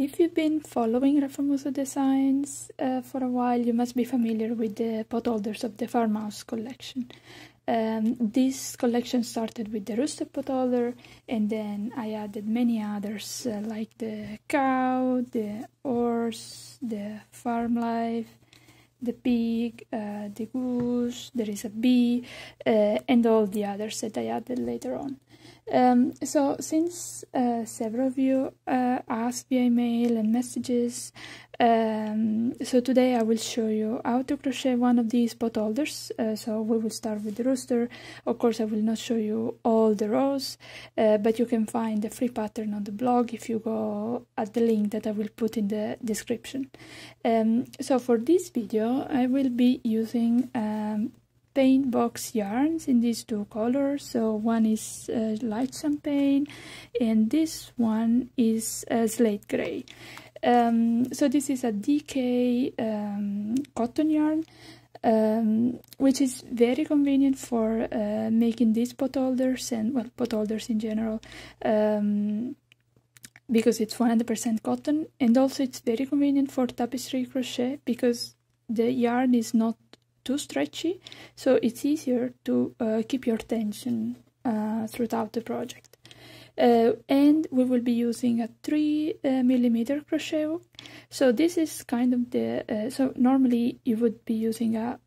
If you've been following Raffamusa designs for a while, you must be familiar with the potholders of the Farmhouse Collection. This collection started with the rooster potholder, and then I added many others like the cow, the horse, the farm life, the pig, the goose, there is a bee, and all the others that I added later on. So since several of you asked via email and messages, so today I will show you how to crochet one of these potholders. So we will start with the rooster. Of course, I will not show you all the rows, but you can find the free pattern on the blog if you go at the link that I will put in the description. So for this video, I will be using paint box yarns in these two colors. So one is light champagne and this one is slate gray. So this is a DK cotton yarn, which is very convenient for making these potholders and, well, potholders in general, because it's 100% cotton, and also it's very convenient for tapestry crochet because the yarn is not too stretchy, so it's easier to keep your tension throughout the project. And we will be using a 3mm crochet hook. So this is kind of the so normally you would be using a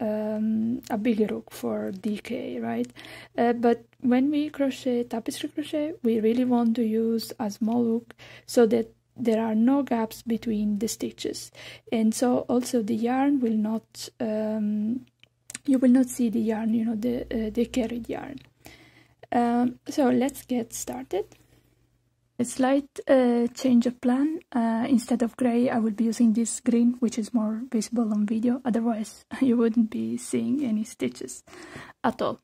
bigger hook for DK, right? But when we crochet tapestry crochet, we really want to use a small hook so that there are no gaps between the stitches, and so also the yarn will not you will not see the yarn, you know, the carried yarn. So let's get started. A slight change of plan. Instead of gray, I will be using this green, which is more visible on video. Otherwise, you wouldn't be seeing any stitches at all.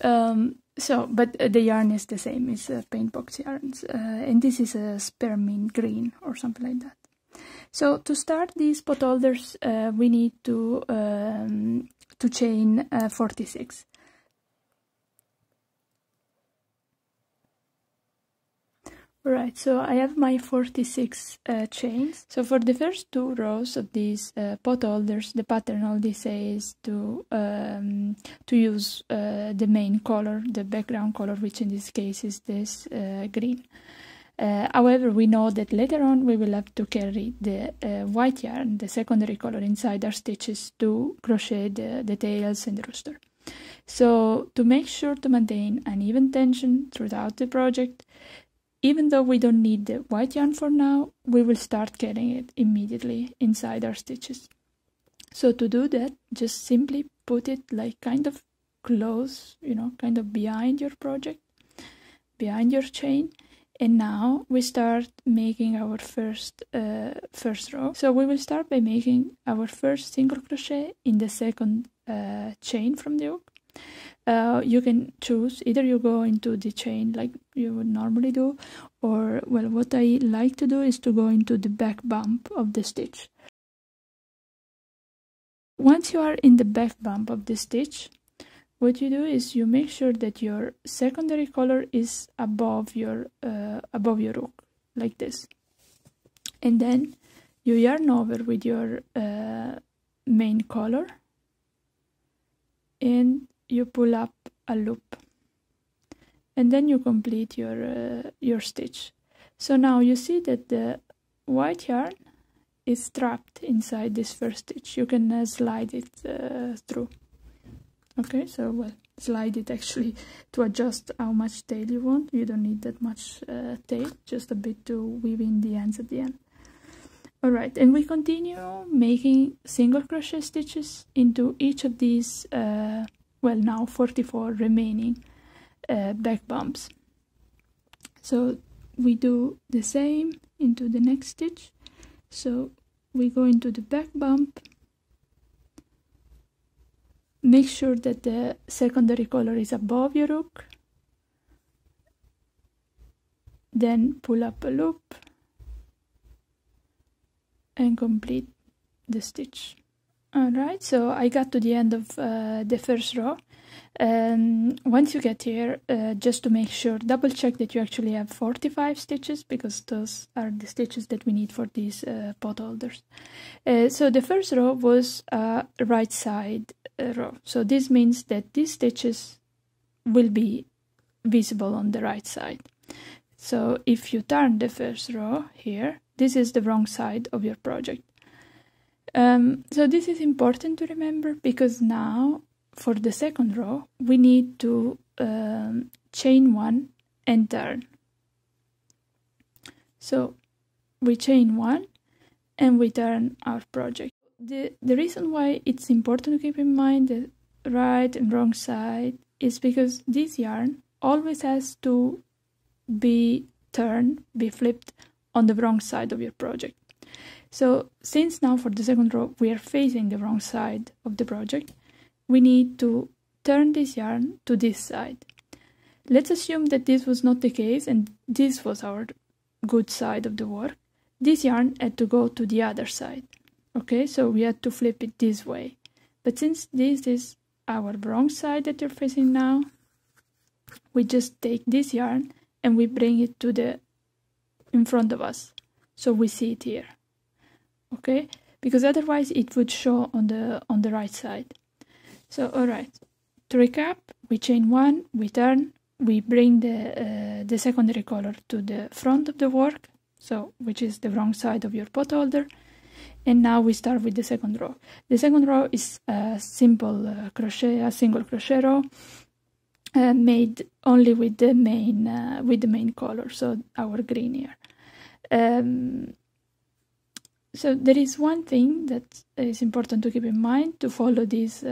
But the yarn is the same. It's paint box yarns, and this is a spearmint green or something like that. So to start these potholders, we need to chain 46. Right, so I have my 46 chains. So for the first two rows of these potholders, the pattern only says to use the main color, the background color, which in this case is this green. However, we know that later on we will have to carry the white yarn, the secondary color, inside our stitches to crochet the tails and the rooster. So to make sure to maintain an even tension throughout the project, even though we don't need the white yarn for now, we will start carrying it immediately inside our stitches. So to do that, just simply put it like kind of close, you know, kind of behind your project, behind your chain. And now we start making our first row. So we will start by making our first single crochet in the second chain from the hook. You can choose, either you go into the chain like you would normally do, or, well, what I like to do is to go into the back bump of the stitch. Once you are in the back bump of the stitch, what you do is you make sure that your secondary color is above your hook, like this. And then you yarn over with your main color and you pull up a loop. And then you complete your stitch. So now you see that the white yarn is trapped inside this first stitch. You can slide it through. Okay, so, well, slide it actually to adjust how much tail you want. You don't need that much tail, just a bit to weave in the ends at the end. Alright, and we continue making single crochet stitches into each of these, well, now 44 remaining back bumps. So we do the same into the next stitch. So we go into the back bump. Make sure that the secondary color is above your hook. Then pull up a loop and complete the stitch. Alright, so I got to the end of the first row. Once you get here, just to make sure, double check that you actually have 45 stitches, because those are the stitches that we need for these potholders. So the first row was a right side row, so this means that these stitches will be visible on the right side. So if you turn the first row here, this is the wrong side of your project. So this is important to remember, because now for the second row we need to chain one and turn. So we chain one and we turn our project. The reason why it's important to keep in mind the right and wrong side is because this yarn always has to be turned, be flipped on the wrong side of your project. So since now for the second row we are facing the wrong side of the project, we need to turn this yarn to this side. Let's assume that this was not the case and this was our good side of the work. This yarn had to go to the other side. Okay, so we had to flip it this way. But since this is our wrong side that you're facing now, we just take this yarn and we bring it to the in front of us, so we see it here. Okay, because otherwise it would show on the right side. So alright, to recap, we chain one, we turn, we bring the secondary color to the front of the work, so which is the wrong side of your potholder, and now we start with the second row. The second row is a simple crochet, a single crochet row, made only with the main color, so our green here. So there is one thing that is important to keep in mind to follow these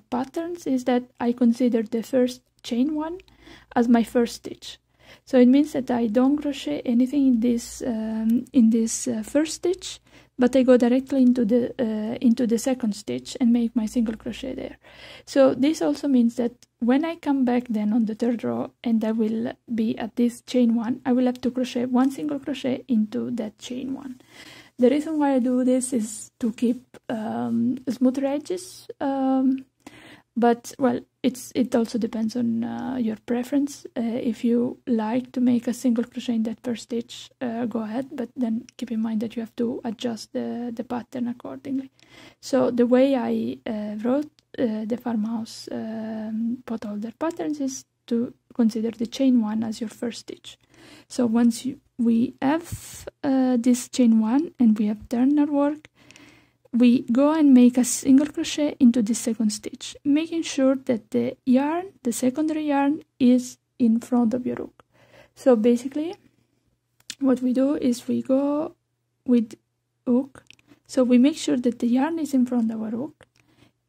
patterns, is that I consider the first chain one as my first stitch. So it means that I don't crochet anything in this first stitch, but I go directly into the second stitch and make my single crochet there. So this also means that when I come back then on the third row and I will be at this chain one, I will have to crochet one single crochet into that chain one. The reason why I do this is to keep smoother edges, but well, it also depends on your preference. If you like to make a single crochet in that first stitch, go ahead, but then keep in mind that you have to adjust the pattern accordingly. So the way I wrote the Farmhouse potholder patterns is to consider the chain one as your first stitch. So once we have this chain one and we have turned our work, we go and make a single crochet into the second stitch, making sure that the yarn, the secondary yarn, is in front of your hook. So basically what we do is we go with hook, so we make sure that the yarn is in front of our hook,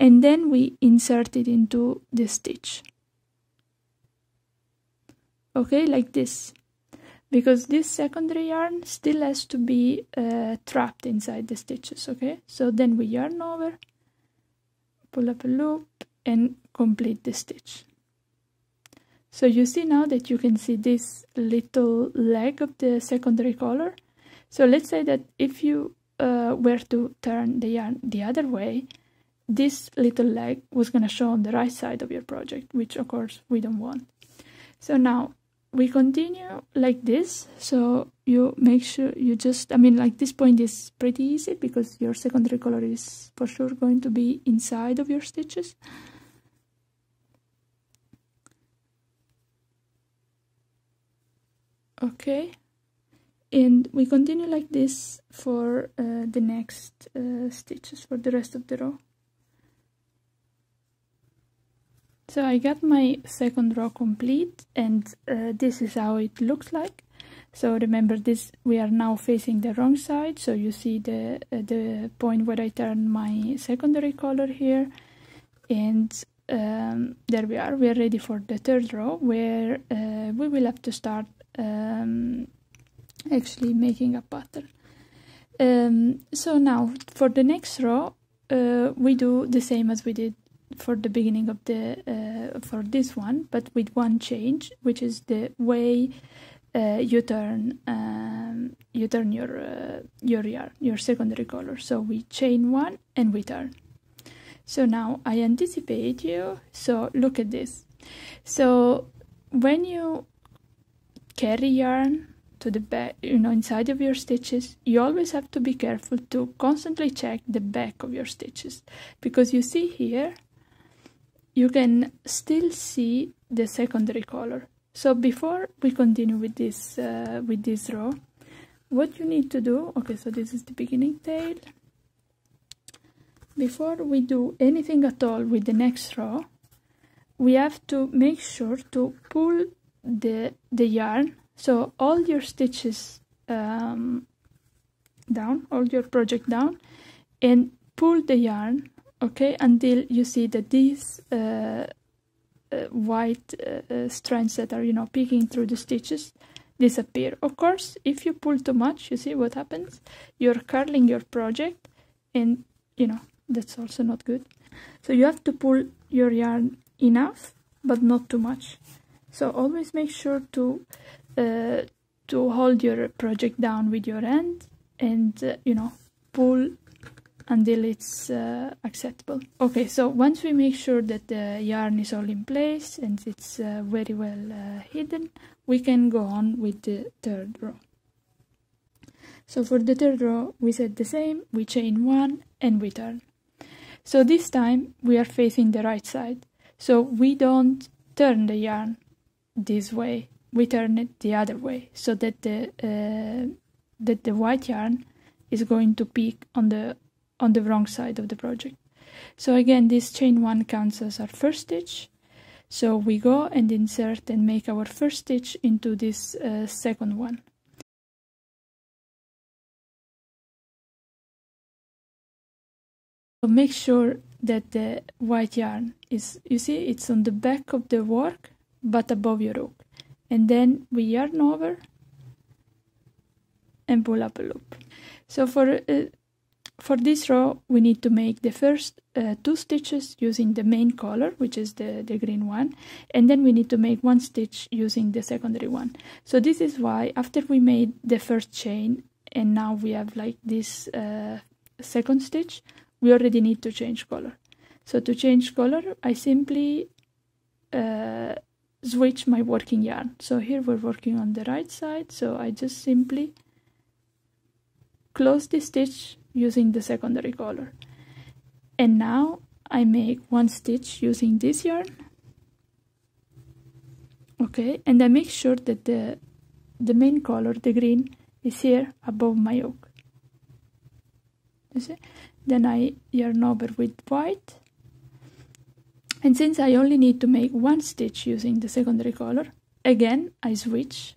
and then we insert it into the stitch. Okay, like this, because this secondary yarn still has to be trapped inside the stitches. Okay, so then we yarn over, pull up a loop and complete the stitch. So you see now that you can see this little leg of the secondary color. So let's say that if you were to turn the yarn the other way, this little leg was going to show on the right side of your project, which of course we don't want. So now we continue like this. So you make sure you just, like this point is pretty easy because your secondary color is for sure going to be inside of your stitches. Okay, and we continue like this for the next stitches for the rest of the row. So I got my second row complete, and this is how it looks like. So remember this, we are now facing the wrong side, so you see the point where I turn my secondary color here, and there we are ready for the third row, where we will have to start actually making a pattern. So now for the next row we do the same as we did for the beginning of the for this one, but with one change, which is the way you turn your yarn, your secondary color. So we chain one and we turn. So now I anticipate you, so look at this. So when you carry yarn to the back, inside of your stitches, you always have to be careful to constantly check the back of your stitches, because you see here, you can still see the secondary color. So before we continue with this row, what you need to do, okay, so this is the beginning tail. Before we do anything at all with the next row, we have to make sure to pull the yarn, so all your stitches down, all your project down, and pull the yarn, okay, until you see that these white strands that are, peeking through the stitches disappear. Of course, if you pull too much, you see what happens? You're curling your project, and, that's also not good. So you have to pull your yarn enough, but not too much. So always make sure to hold your project down with your hand and, pull until it's acceptable. Okay, so once we make sure that the yarn is all in place and it's very well hidden, we can go on with the third row. So for the third row, we said the same, we chain 1 and we turn. So this time we are facing the right side. So we don't turn the yarn this way, we turn it the other way, so that the white yarn is going to peek on the wrong side of the project. So again, this chain 1 counts as our first stitch. So we go and insert and make our first stitch into this second one. So make sure that the white yarn is, you see, it's on the back of the work, but above your hook. And then we yarn over and pull up a loop. So for this row, we need to make the first 2 stitches using the main color, which is the green one, and then we need to make 1 stitch using the secondary one. So this is why after we made the first chain, and now we have like this second stitch, we already need to change color. So to change color, I simply switch my working yarn. So here we're working on the right side, so I just simply close the stitch using the secondary color. And now I make 1 stitch using this yarn. Okay, and I make sure that the main color, the green, is here above my hook. You see? Then I yarn over with white. And since I only need to make 1 stitch using the secondary color, again I switch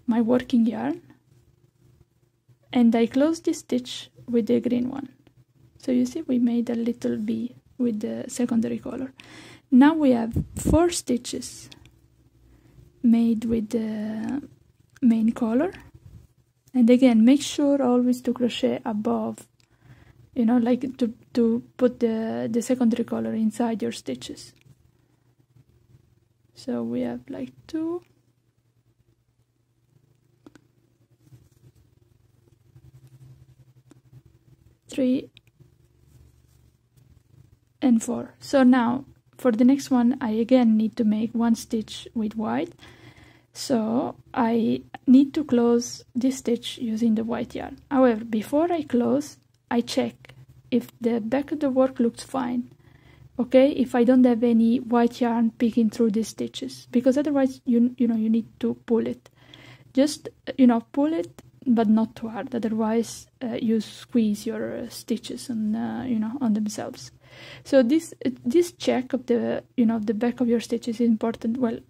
my working yarn and I close this stitch with the green one. So you see, we made a little V with the secondary color. Now we have 4 stitches made with the main color, and again make sure always to crochet above, like to put the secondary color inside your stitches. So we have like 2, 3 and 4. So now for the next one, I again need to make 1 stitch with white. So I need to close this stitch using the white yarn. However, before I close, I check if the back of the work looks fine. Okay, if I don't have any white yarn peeking through these stitches, because otherwise you need to pull it. Just pull it, but not too hard. Otherwise, you squeeze your stitches on on themselves. So this check of the the back of your stitches is important. Well,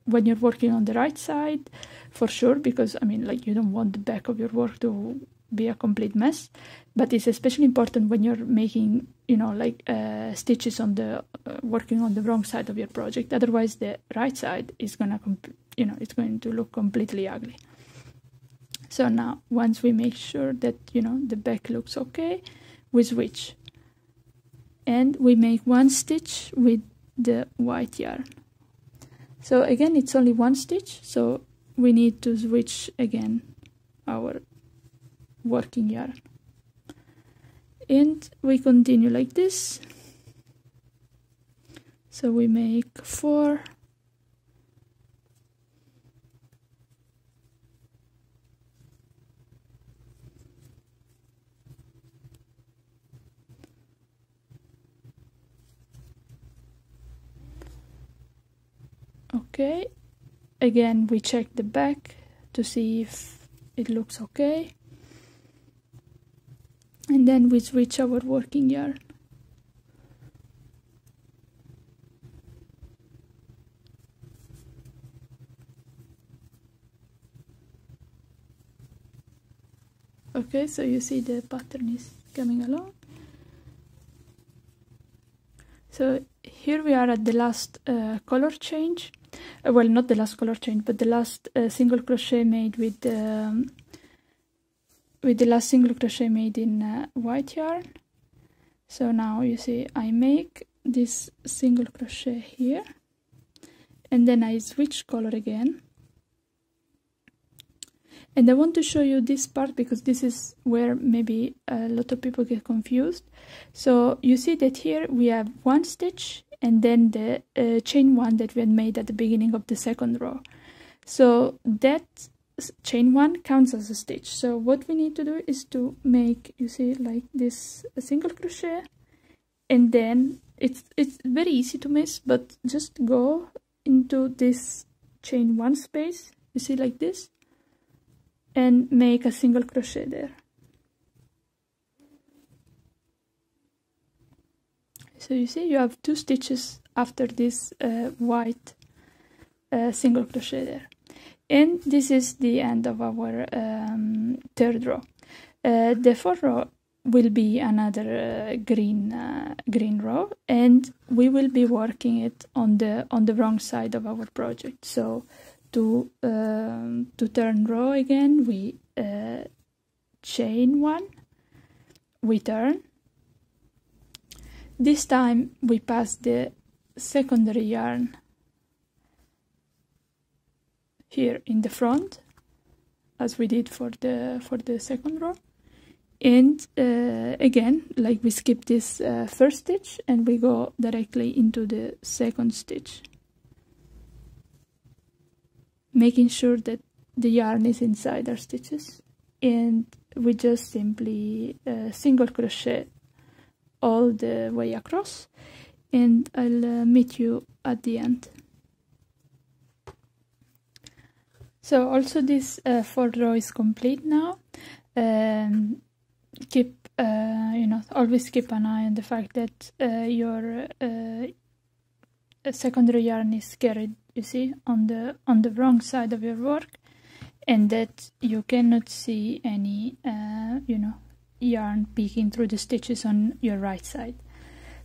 when you're working on the right side, for sure, because you don't want the back of your work to be a complete mess. But it's especially important when you're making stitches on the working on the wrong side of your project. Otherwise, the right side is gonna it's going to look completely ugly. So now, once we make sure that the back looks okay, we switch and we make 1 stitch with the white yarn. So again, it's only 1 stitch, so we need to switch again our working yarn. And we continue like this. So we make 4. Okay, again we check the back to see if it looks okay, and then we switch our working yarn. Okay, so you see the pattern is coming along. So here we are at the last color change. Well, not the last color change, but the last single crochet made with the last single crochet made in white yarn. So now you see I make this single crochet here, and then I switch color again. And I want to show you this part because this is where maybe a lot of people get confused. So you see that here we have 1 stitch and then the chain 1 that we had made at the beginning of the second row. So that chain 1 counts as a stitch. So what we need to do is to make, you see, like this single crochet, and then it's very easy to miss, but just go into this chain 1 space, you see, like this, and make a single crochet there. So you see you have 2 stitches after this white single crochet there, and this is the end of our 3rd row. The 4th row will be another green row, and we will be working it on the wrong side of our project. So to turn row again, we chain 1, we turn. This time we pass the secondary yarn here in the front, as we did for the 2nd row, and again, like, we skip this 1st stitch and we go directly into the 2nd stitch, making sure that the yarn is inside our stitches, and we just simply single crochet all the way across, and I'll meet you at the end. So also this 4th row is complete now. Keep always keep an eye on the fact that your secondary yarn is carried, you see, on the wrong side of your work, and that you cannot see any yarn peeking through the stitches on your right side.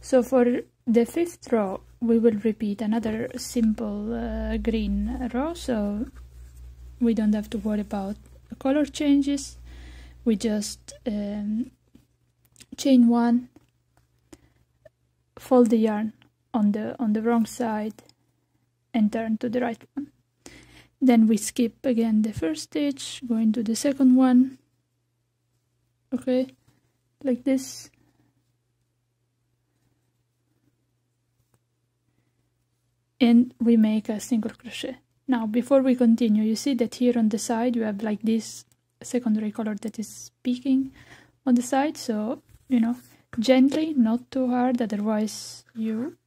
So for the 5th row we will repeat another simple green row, so we don't have to worry about color changes. We just chain 1, fold the yarn on the wrong side and turn to the right one. Then we skip again the 1st stitch, go into the 2nd one, okay, like this, and we make a single crochet. Now before we continue, you see that here on the side you have like this secondary color that is peeking on the side, so gently, not too hard, otherwise you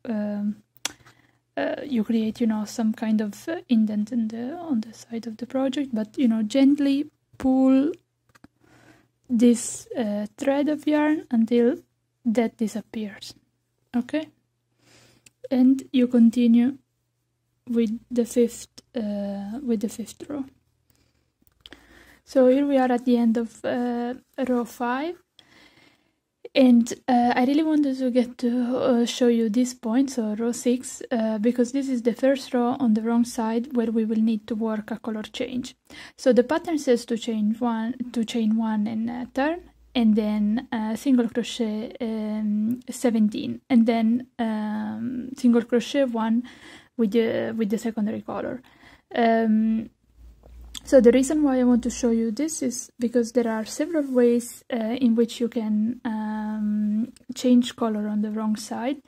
create some kind of indent on the side of the project, but gently pull this thread of yarn until that disappears, okay, and you continue with the 5th row. So here we are at the end of row 5, and I really wanted to get to show you this point, so row 6, because this is the 1st row on the wrong side where we will need to work a color change. So the pattern says to chain 1 and turn, and then single crochet 17, and then single crochet 1 with the secondary color. So the reason why I want to show you this is because there are several ways in which you can change color on the wrong side.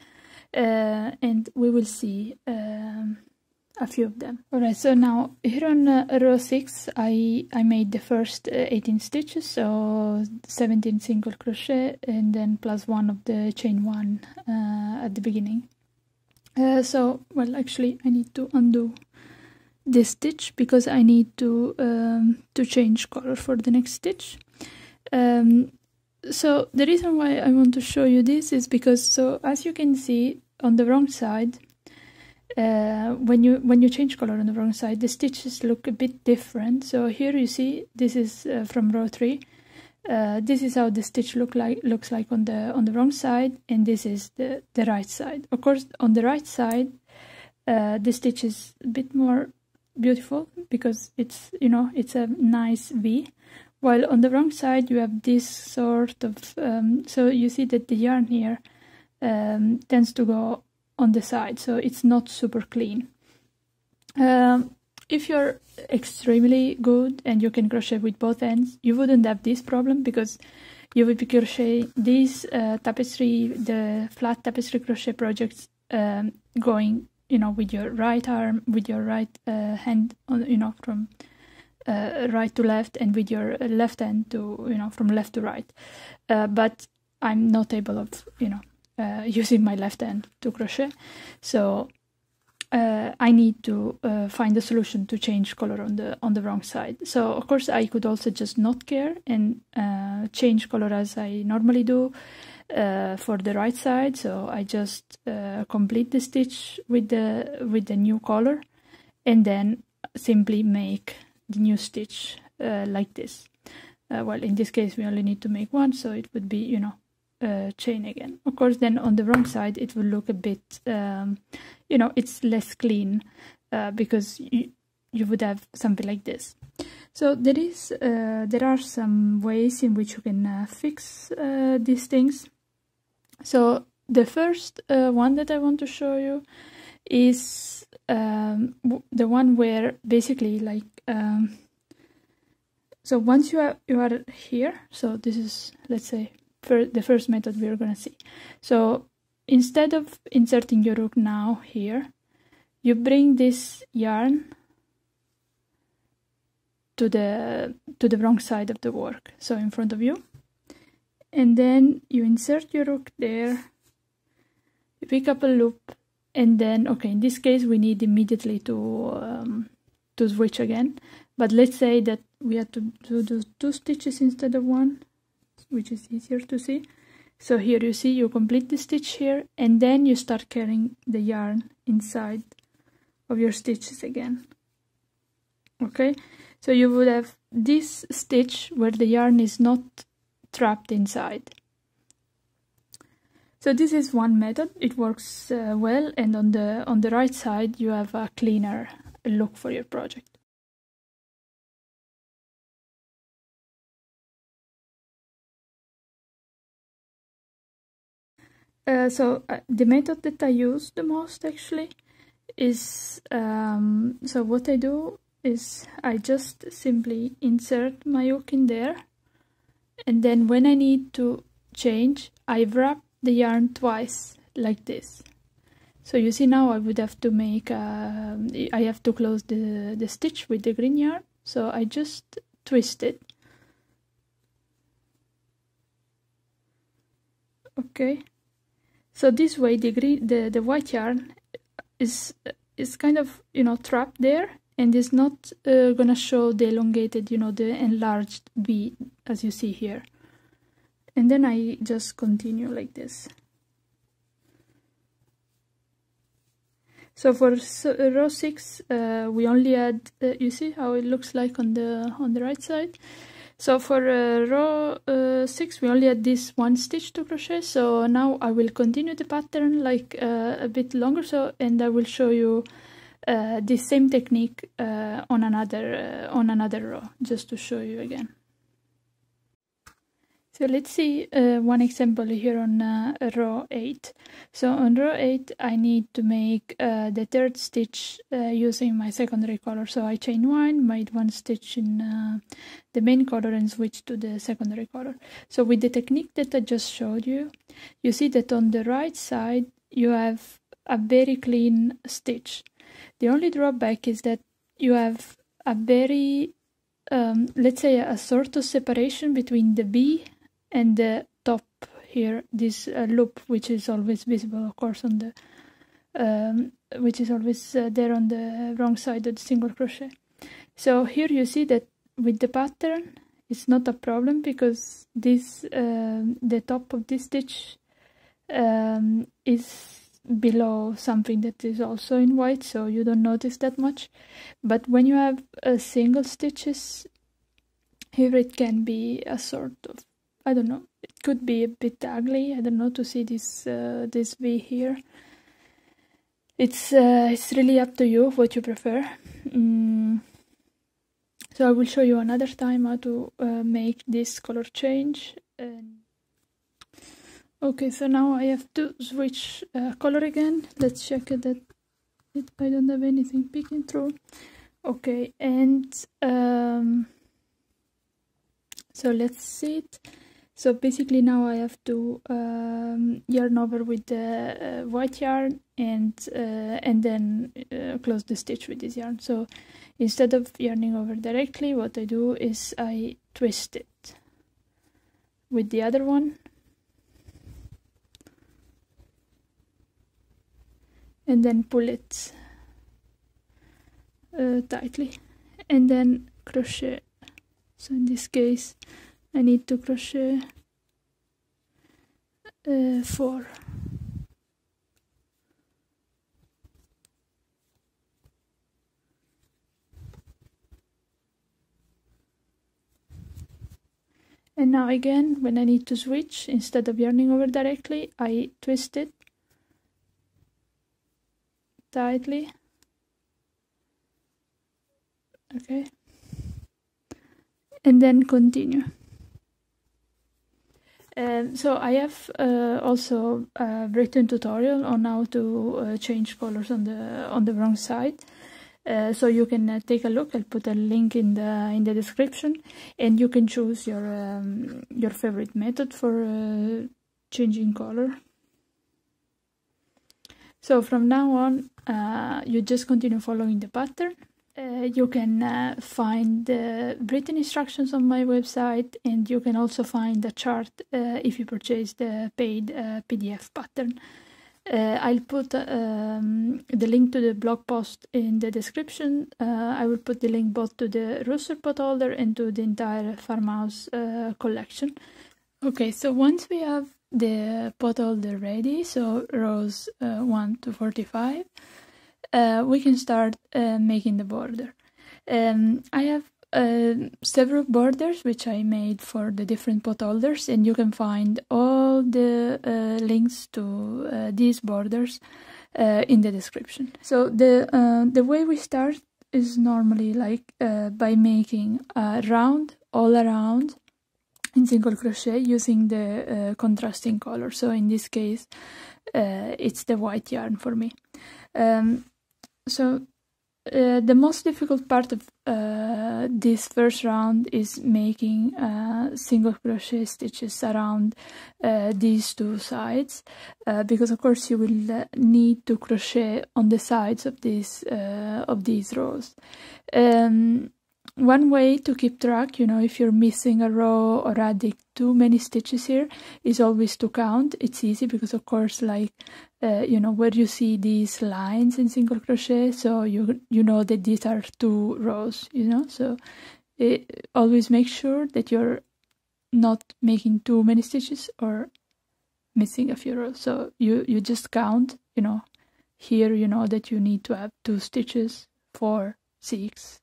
and we will see a few of them. Alright, so now here on row 6 I made the first 18 stitches, so 17 single crochet and then plus 1 of the chain 1 at the beginning. So, well, actually I need to undo this stitch because I need to change color for the next stitch. So the reason why I want to show you this is because, so as you can see on the wrong side, when you change color on the wrong side, the stitches look a bit different. So here you see this is from row 3. This is how the stitch looks like on the wrong side, and this is the right side. Of course, on the right side, the stitch is a bit more beautiful because it's, you know, it's a nice V. While on the wrong side, you have this sort of so you see that the yarn here tends to go on the side, so it's not super clean. If you're extremely good and you can crochet with both ends, you wouldn't have this problem because you would be crocheting these tapestry, the flat tapestry crochet projects, going, you know, with your right arm, with your right hand, on, you know, from right to left, and with your left hand to, you know, from left to right. But I'm not able of, you know, using my left hand to crochet, so I need to find a solution to change color on the wrong side. So of course I could also just not care and change color as I normally do for the right side. So I just complete the stitch with the new color, and then simply make the new stitch like this. Well, in this case we only need to make one, so it would be, you know, chain again. Of course, then on the wrong side it will look a bit, you know, it's less clean because you would have something like this. So there are some ways in which you can fix these things. So the first one that I want to show you is the one where basically, like, so once you are here, so this is, let's say, the first method we're gonna see. So instead of inserting your hook now here, you bring this yarn to the wrong side of the work, so in front of you, and then you insert your hook there, you pick up a loop, and then, okay, in this case we need immediately to switch again, but let's say that we have to do 2 stitches instead of 1, which is easier to see. So here you see you complete the stitch here, and then you start carrying the yarn inside of your stitches again. Okay, so you would have this stitch where the yarn is not trapped inside. So this is one method. It works well, and on the right side you have a cleaner look for your project. So the method that I use the most actually is, so what I do is I just simply insert my hook in there, and then when I need to change, I wrap the yarn twice like this. So you see now I would have to make, I have to close the stitch with the green yarn, so I just twist it. Okay. So this way the white yarn is kind of, you know, trapped there, and is not gonna show the elongated, you know, the enlarged V as you see here. And then I just continue like this. So for row 6 we only had, you see how it looks like on the right side. So for row 6 we only had this 1 stitch to crochet, so now I will continue the pattern like a bit longer, so, and I will show you the same technique on another row, just to show you again. So let's see one example here on row 8. So on row 8 I need to make the 3rd stitch using my secondary color. So I chain 1, made 1 stitch in the main color and switched to the secondary color. So with the technique that I just showed you, you see that on the right side you have a very clean stitch. The only drawback is that you have a very, let's say, a sort of separation between the B and the top here, this loop, which is always visible, of course, on the, which is always there on the wrong side of the single crochet. So here you see that with the pattern, it's not a problem because this, the top of this stitch is below something that is also in white, so you don't notice that much. But when you have single stitches, here it can be a sort of, I don't know, it could be a bit ugly. I don't know, to see this this V here. It's really up to you what you prefer. So I will show you another time how to make this color change. Okay, so now I have to switch color again. Let's check that I don't have anything peeking through. Okay, and so let's see it. So basically now I have to yarn over with the white yarn and then close the stitch with this yarn. So instead of yarning over directly, what I do is I twist it with the other one. And then pull it tightly, and then crochet. So in this case I need to crochet 4. And now again, when I need to switch, instead of yarning over directly, I twist it tightly. Okay, and then continue. So I have also a written tutorial on how to change colors on the wrong side. So you can take a look. I'll put a link in the description, and you can choose your favorite method for changing color. So from now on, you just continue following the pattern. You can find the written instructions on my website, and you can also find a chart if you purchase the paid PDF pattern. I'll put the link to the blog post in the description. I will put the link both to the Rooster potholder and to the entire Farmhouse collection. Okay, so once we have the potholder ready, so rows 1 to 45, we can start making the border. I have several borders which I made for the different potholders, and you can find all the links to these borders in the description. So the way we start is normally like by making a round all around in single crochet using the contrasting color. So in this case it's the white yarn for me. The most difficult part of this first round is making single crochet stitches around these two sides, because of course you will need to crochet on the sides of these rows. One way to keep track, you know, if you're missing a row or adding too many stitches here, is always to count. It's easy because of course, like you know, where you see these lines in single crochet, so you know that these are 2 rows, you know. So always make sure that you're not making too many stitches or missing a few rows. So you just count, you know. Here you know that you need to have 2 stitches, 4, 6,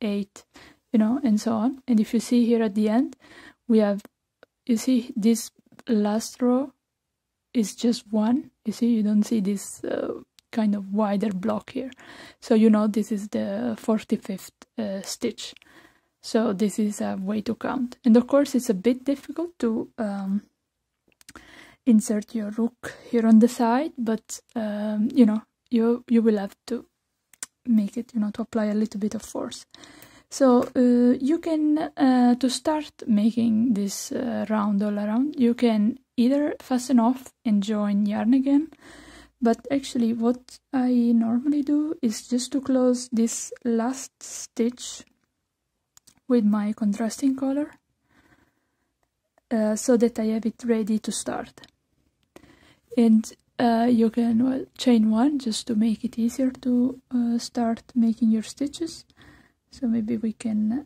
8, you know, and so on. And if you see here at the end, we have, you see this last row is just 1. You see, you don't see this kind of wider block here. So you know this is the 45th stitch. So this is a way to count. And of course it's a bit difficult to insert your hook here on the side, but you know, you will have to make it, you know, to apply a little bit of force. So you can, to start making this round all around, you can either fasten off and join yarn again, but actually what I normally do is just to close this last stitch with my contrasting color, so that I have it ready to start. And you can chain one just to make it easier to start making your stitches. So maybe we can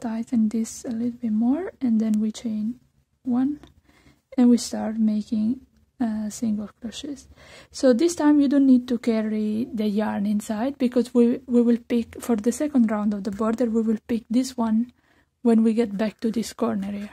tighten this a little bit more, and then we chain one and we start making single crochets. So this time you don't need to carry the yarn inside, because we will pick, for the second round of the border, we will pick this one when we get back to this corner here.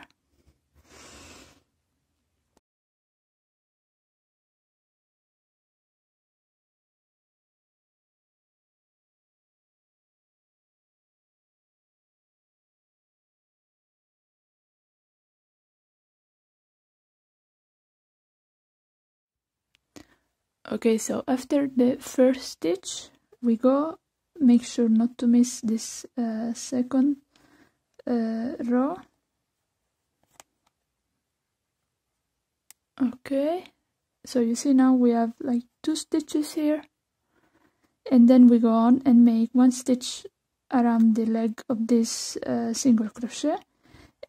Okay, so after the first stitch, we go, make sure not to miss this second row. Okay, so you see now we have like 2 stitches here, and then we go on and make 1 stitch around the leg of this single crochet.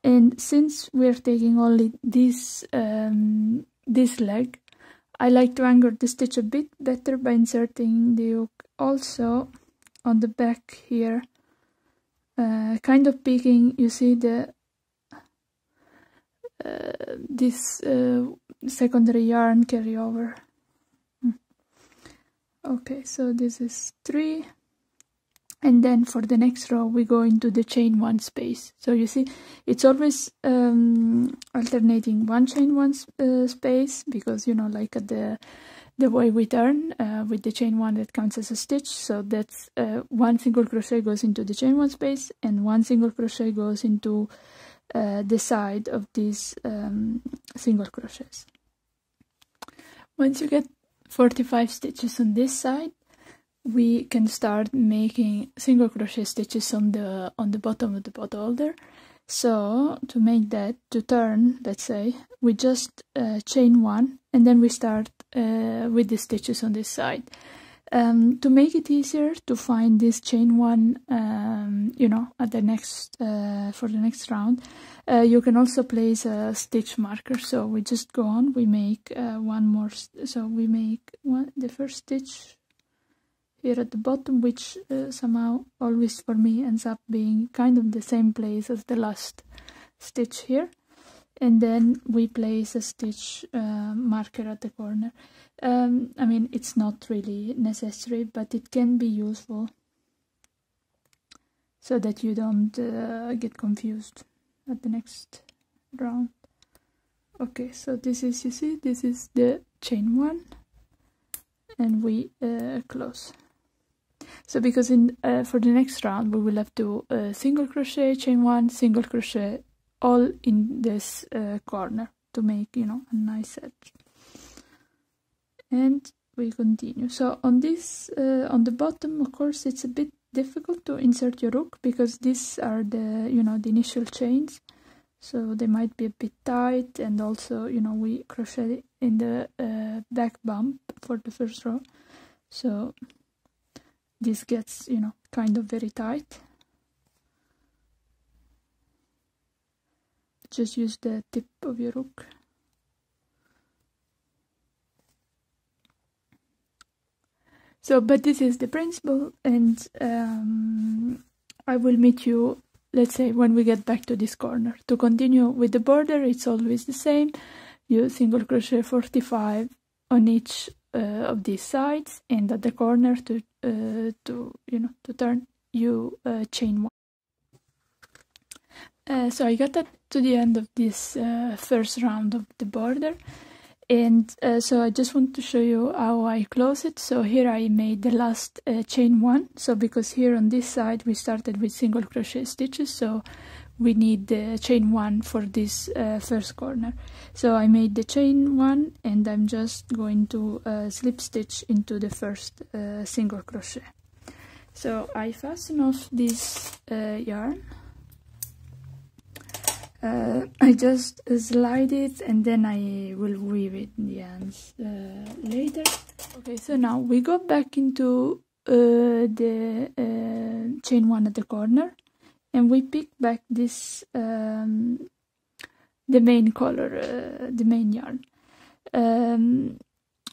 And since we're taking only this leg, I like to angle the stitch a bit better by inserting the hook also on the back here, kind of peeking. You see the this secondary yarn carry over. Okay, so this is 3, and then for the next row we go into the chain 1 space. So you see it's always alternating 1 chain 1 space, because you know, like at the way we turn with the chain 1, that counts as a stitch. So that's 1 single crochet goes into the chain 1 space, and 1 single crochet goes into the side of these single crochets. Once you get 45 stitches on this side, we can start making single crochet stitches on the bottom of the potholder. So to make that, to turn, let's say, we just chain 1, and then we start with the stitches on this side. To make it easier to find this chain 1, you know, at the next for the next round, you can also place a stitch marker. So we just go on, we make one more. So we make the first stitch here at the bottom, which somehow always for me ends up being kind of the same place as the last stitch here, and then we place a stitch marker at the corner. I mean, it's not really necessary, but it can be useful so that you don't get confused at the next round. Okay, so this is, you see, this is the chain 1, and we close. So because in for the next round we will have to single crochet, chain 1, single crochet, all in this corner to make, you know, a nice edge. And we continue. So on this on the bottom, of course, it's a bit difficult to insert your hook, because these are the, you know, the initial chains, so they might be a bit tight, and also, you know, we crochet in the back bump for the first row, so this gets, you know, kind of very tight. Just use the tip of your hook. So, but this is the principle, and I will meet you, let's say, when we get back to this corner. To continue with the border, it's always the same. You single crochet 45 on each of these sides, and at the corner to turn, you chain 1. So I got that to the end of this first round of the border, and so I just want to show you how I close it. So here I made the last chain 1. So because here on this side we started with single crochet stitches, so we need the chain 1 for this first corner. So I made the chain 1, and I'm just going to slip stitch into the first single crochet. So I fasten off this yarn I just slide it and then I will weave it in the ends later. Okay, so now we go back into the chain 1 at the corner, and we pick back this the main color, the main yarn.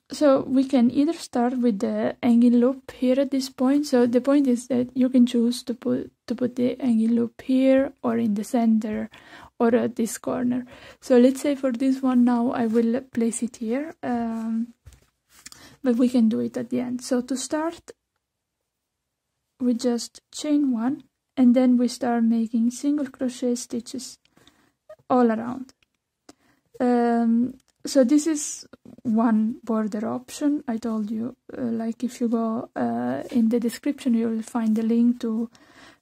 So we can either start with the hanging loop here at this point. So the point is that you can choose to put the hanging loop here or in the center or at this corner. So let's say for this one now I will place it here, but we can do it at the end. So to start, we just chain 1 and then we start making single crochet stitches all around. So this is one border option. I told you, like if you go in the description, you will find the link to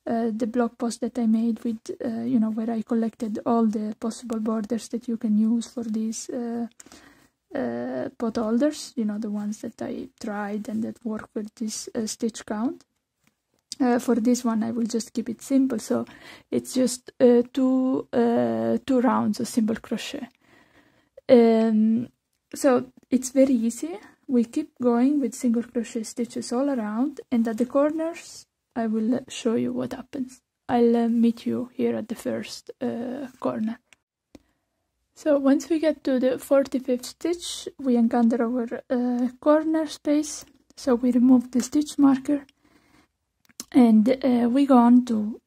the blog post that I made with, you know, where I collected all the possible borders that you can use for these potholders, you know, the ones that I tried and that work with this stitch count. For this one, I will just keep it simple, so it's just two rounds of single crochet. So it's very easy. We keep going with single crochet stitches all around, and at the corners I will show you what happens. I'll meet you here at the first corner. So once we get to the 45th stitch, we encounter our corner space, so we remove the stitch marker, and we go on to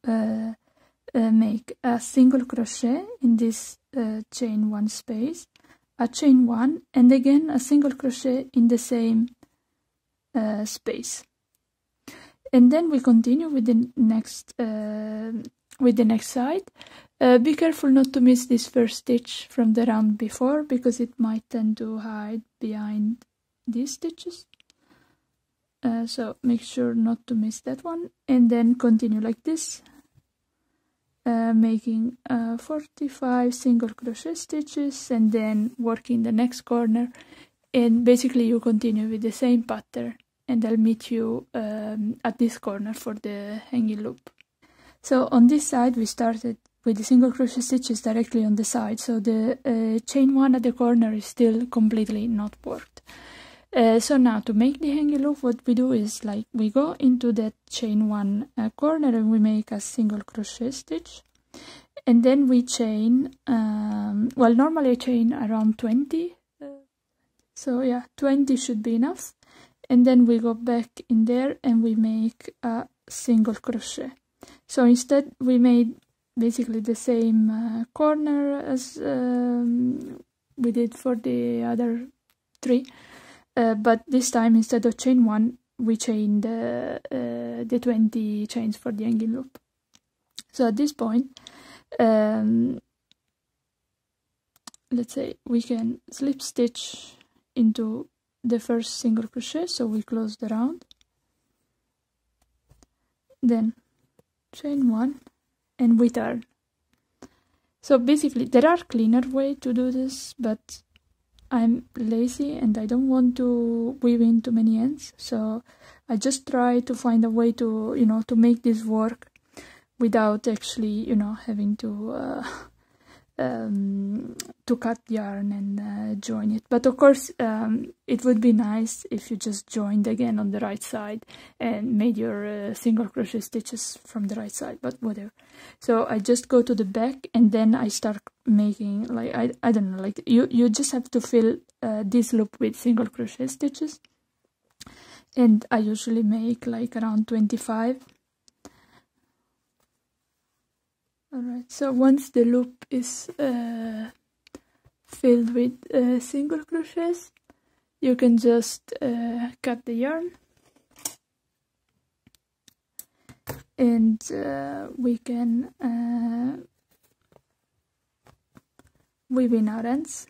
make a single crochet in this chain 1 space, a chain 1, and again a single crochet in the same space. And then we continue with the next side. Be careful not to miss this first stitch from the round before, because it might tend to hide behind these stitches. So make sure not to miss that one, and then continue like this, making 45 single crochet stitches, and then working the next corner, and basically you continue with the same pattern, and I'll meet you at this corner for the hanging loop. So on this side we started with the single crochet stitches directly on the side, so the chain 1 at the corner is still completely not worked. So now to make the hanging loop, what we do is, like, we go into that chain 1 corner and we make a single crochet stitch, and then we chain, well, normally I chain around 20, so yeah, 20 should be enough, and then we go back in there and we make a single crochet. So instead we made basically the same corner as we did for the other 3, but this time instead of chain 1 we chained the 20 chains for the hanging loop. So at this point, let's say we can slip stitch into the first single crochet, so we close the round, then chain 1 and we turn. So basically there are cleaner ways to do this, but I'm lazy and I don't want to weave in too many ends, so I just try to find a way to, you know, to make this work without actually, you know, having to cut yarn and join it. But of course it would be nice if you just joined again on the right side and made your single crochet stitches from the right side, but whatever. So I just go to the back and then I start making, like, I don't know, like you just have to fill this loop with single crochet stitches, and I usually make like around 25. Alright, so once the loop is filled with single crochets, you can just cut the yarn, and we can weave in our ends.